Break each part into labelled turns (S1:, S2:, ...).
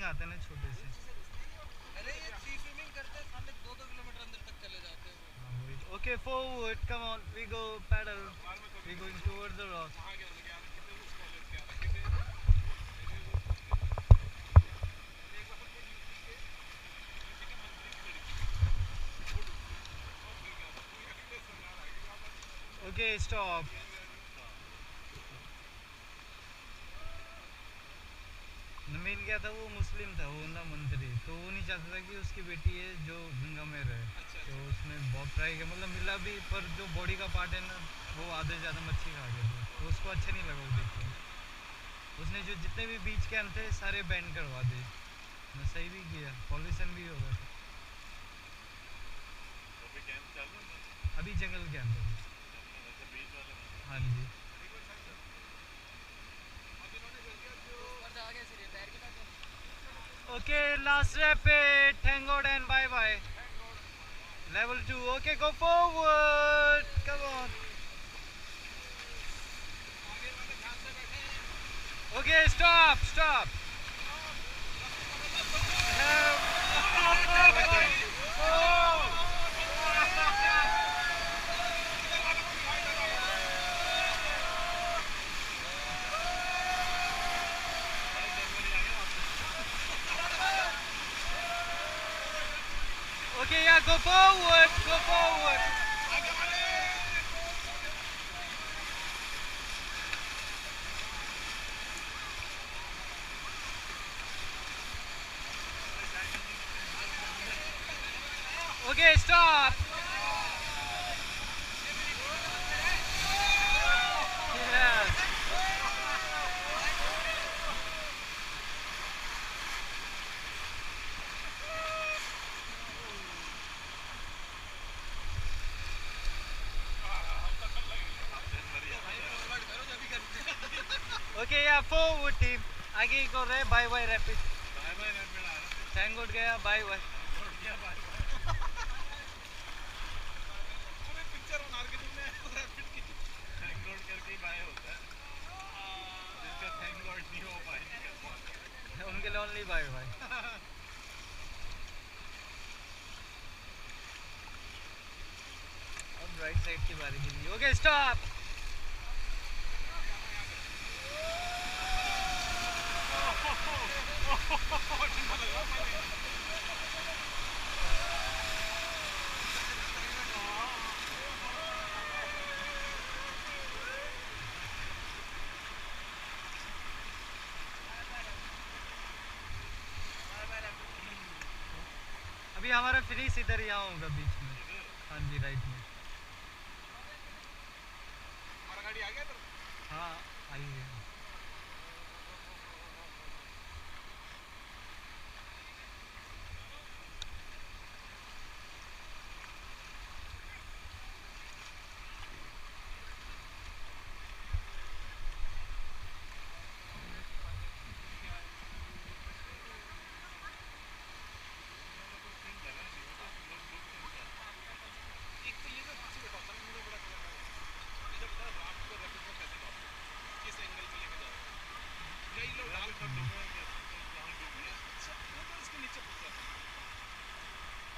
S1: Swimming आते हैं ना छोटे से।
S2: अरे ये सी स्विमिंग करते हैं सामने 2-2 किलोमीटर अंदर तक चले जाते हैं वो।
S1: Okay, forward, come on, we go paddle. We going towards the rock. Okay, stop. नवीन क्या था, वो मुस्लिम था, वो ना मंत्री, तो वो नहीं चाहता था कि उसकी बेटी है जो गंगा में रहे। तो उसने बहुत ट्राई किया, मतलब मिला भी, पर जो बॉडी का पार्ट है ना, वो आधे से ज़्यादा मच्छी खा गया था, तो उसको अच्छा नहीं लगा वो देख के। उसने जो जितने भी बीच कैंप थे सारे बैन करवा दिए। मैं सही भी किया, पॉल्यूशन भी हो रहा था। अभी जंगल कैंप है। हाँ जी। Okay, last rapid, thank god and bye bye. Level 2, okay, go forward, come on. Okay, stop, stop. Okay, yeah, go forward, go forward. Okay, stop. Yes. Okay, yeah, forward team. आगे को रहे bye bye rapid. Bye bye rapid आ रहा। Thank god गया bye bye.
S2: पूरे picture बना के तुमने रैपिड की। थैंक गॉड करके ही बाय होता है। जिसका थैंक गॉड नहीं हो पाए
S1: उनके लिए ओनली बाय बाय। अब राइट साइड की बारी थी। Okay, stop. अभी हमारा फिनिश इधर यहाँ होगा बीच में। हाँ जी, राइट में।
S2: हमारा गाड़ी आ गया तो।
S1: हाँ, आई है।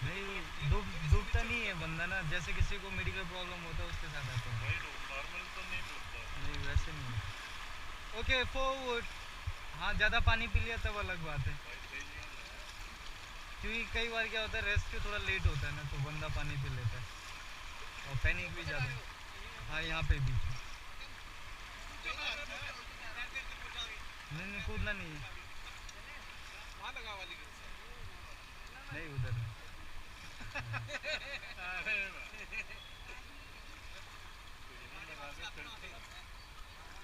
S1: नहीं, डूबता नहीं है बंदा ना, जैसे किसी को मेडिकल प्रॉब्लम होता है उसके साथ आता है।
S2: नॉर्मल तो नहीं डूबता।
S1: नहीं, वैसे नहीं। Okay, forward. हाँ, ज़्यादा पानी पी लिया तब अलग बात है, क्योंकि कई बार क्या होता है, रेस्क्यू थोड़ा लेट होता है ना, तो बंदा पानी पी लेता है और पैनिक भी ज़्यादा। हाँ, यहाँ पे बीच में। नहीं, कूदना नहीं है। नहीं, उधर नहीं।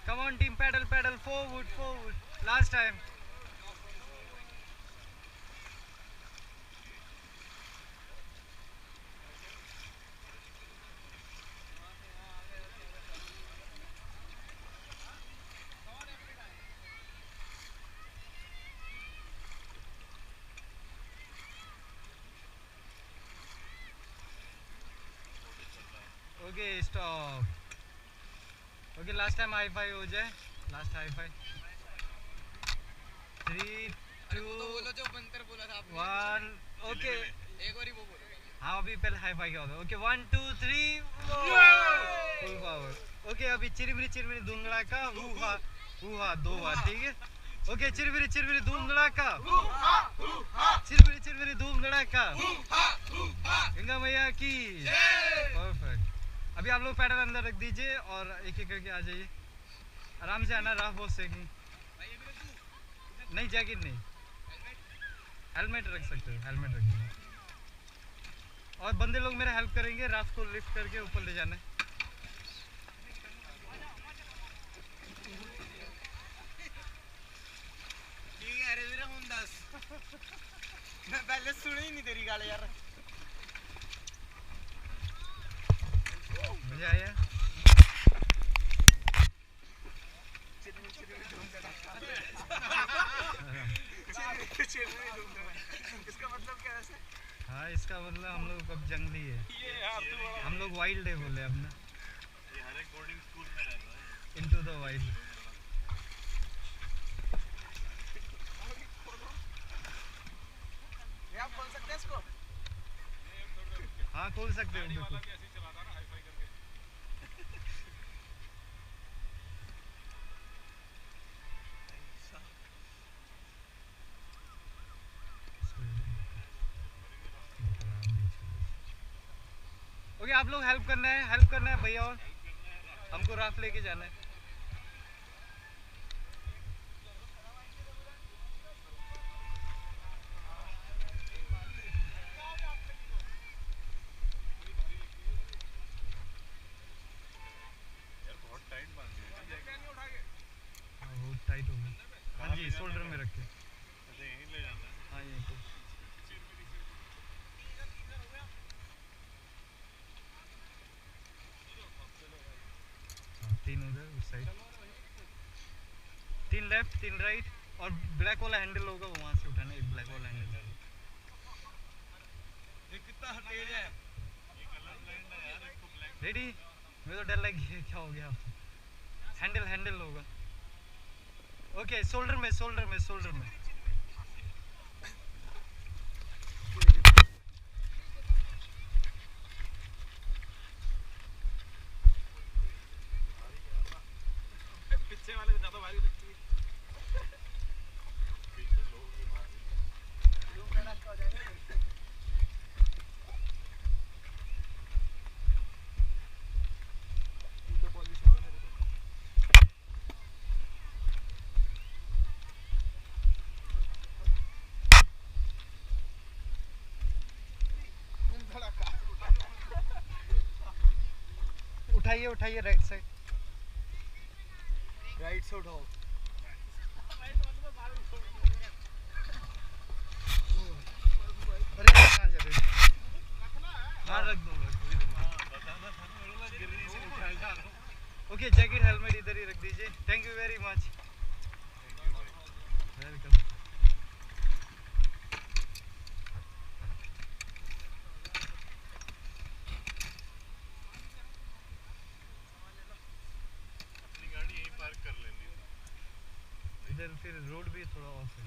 S1: Come on team, pedal, pedal, forward, forward. Last time. Okay, stop. Okay, last time high five हो जाए. Last high five. 3,
S3: अरे वो तो बोलो जो बंतर बोला था आपने।
S1: 1 ओके
S3: एक और ही वो बोलो।
S1: हाँ अभी पहले हाई फाई क्या होता है ओके 1 2 3 फुल पावर ओके अभी चिरमिरी धुंधड़ा का हुआ 2 बार ठीक है ओके चिरमिरी धुंधड़ा का चिरमिरी धुंधड़ा का गंगा मैया की परफेक्ट अभी आप लोग पैडल अंदर रख दीजिए और एक एक करके आ जाइए आराम से आना राह बहुत सेकिंग नहीं जैकेट नहीं हेलमेट रख सकते हो हेलमेट रख दीजिए और बंदे लोग मेरा हेल्प करेंगे राफ्ट को लिफ्ट करके ऊपर ले जाना
S3: ठीक है अरे मेरा हम 10 मैं पहले सुनी ही नहीं तेरी गाल यार
S1: मजा आया
S3: इसका मतलब क्या है
S1: हाँ इसका मतलब हम लोग अब जंगली है हम लोग वाइल्ड है बोले अब ना
S2: ये हर एक बोर्डिंग स्कूल में रहता है
S1: इनटू द वाइल्ड
S3: आप बोल सकते हैं इसको
S1: हाँ खोल सकते हो बिल्कुल ओके आप लोग हेल्प करना है भैया और हमको राफ्ट लेके जाना है
S2: यार बहुत टाइट बांध दिया
S1: हाँ बहुत टाइट हो गया हाँ जी शोल्डर में रख के
S2: अच्छा यहीं ले जाना है
S1: हाँ यहीं पे हाँ 3 उधर उस साइड 3 लेफ्ट 3 राइट और ब्लैक वाला हैंडल होगा वहाँ से उठाना एक ब्लैक वाला हैंडल
S3: ये कितना तेज है
S2: ये कलर ब्लाइंड है यार इसको ब्लैक
S1: रेडी मुझे तो डर लग गया क्या हो गया हैंडल होगा ओके शोल्डर में
S3: पीछे वाले को ज्यादा भारी लगती है
S2: पीछे लोग भी भारी
S3: रूम का नाश्ता हो जाएगा तो पॉलिश होगा मेरे को
S1: उठाइए राइट साइड
S3: राइट से उठाओ
S1: अरे कहाँ जा रहे हाँ रख दो
S2: बताना था ना मेरे को गिरने से उठाया जा रहा हूँ
S1: ओके जैकेट हेलमेट इधर ही रख दीजिए thank you very much welcome
S2: अपनी गाड़ी यहीं पार्क कर लेनी
S1: इधर फिर रोड भी थोड़ा ऑफ है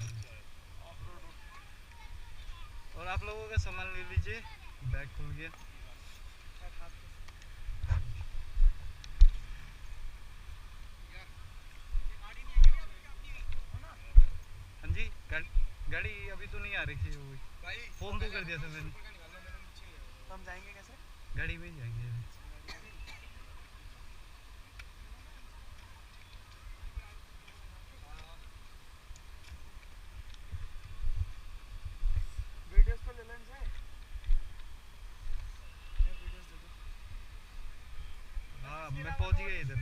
S1: और आप लोगों का सामान ले लीजिए बैग खुल गया हाँ जी गाड़ी अभी तो नहीं आ रही थी वो
S3: भाई
S1: फोन तो कर दिया था मैंने
S3: तो हम जाएंगे कैसे
S1: गाड़ी में ही जाएंगे
S3: वीडियोस को ले लेंगे क्या वीडियोस दे दो
S1: हाँ मैं पहुंच गया इधर तो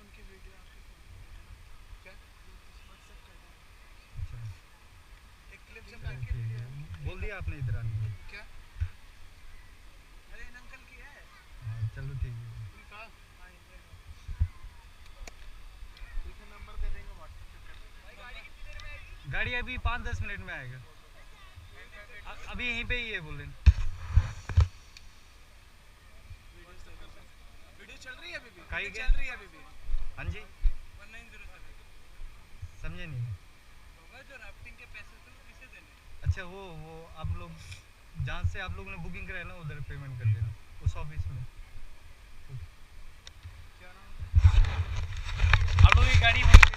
S3: उनकी वीडियो आपके फोन में क्या व्हाट्सएप कर दो
S1: अच्छा
S3: एक क्लिप से
S1: चलो ठीक है बोल दिया आपने इधर आने के लिए
S3: क्या अरे इन अंकल की है
S1: हाँ चलो ठीक है
S3: हाँ ठीक है नंबर दे देंगे व्हाट्सएप कर
S1: गाड़ी अभी 5-10 मिनट में आएगा अभी यहीं पे ही है बोले
S3: वीडियो चल रही है अभी भी
S1: काहे
S3: वीडियो
S1: के?
S3: चल रही है अभी भी
S1: हाँ जी
S3: 1907
S1: समझे नहीं
S2: जो राफ्टिंग के पैसे थे वो किसे देने?
S1: अच्छा वो आप लोग जहाँ से आप लोगों ने बुकिंग कराया ना उधर पेमेंट कर देना उस ऑफिस में।
S2: क्या नाम? आप लोग की गाड़ी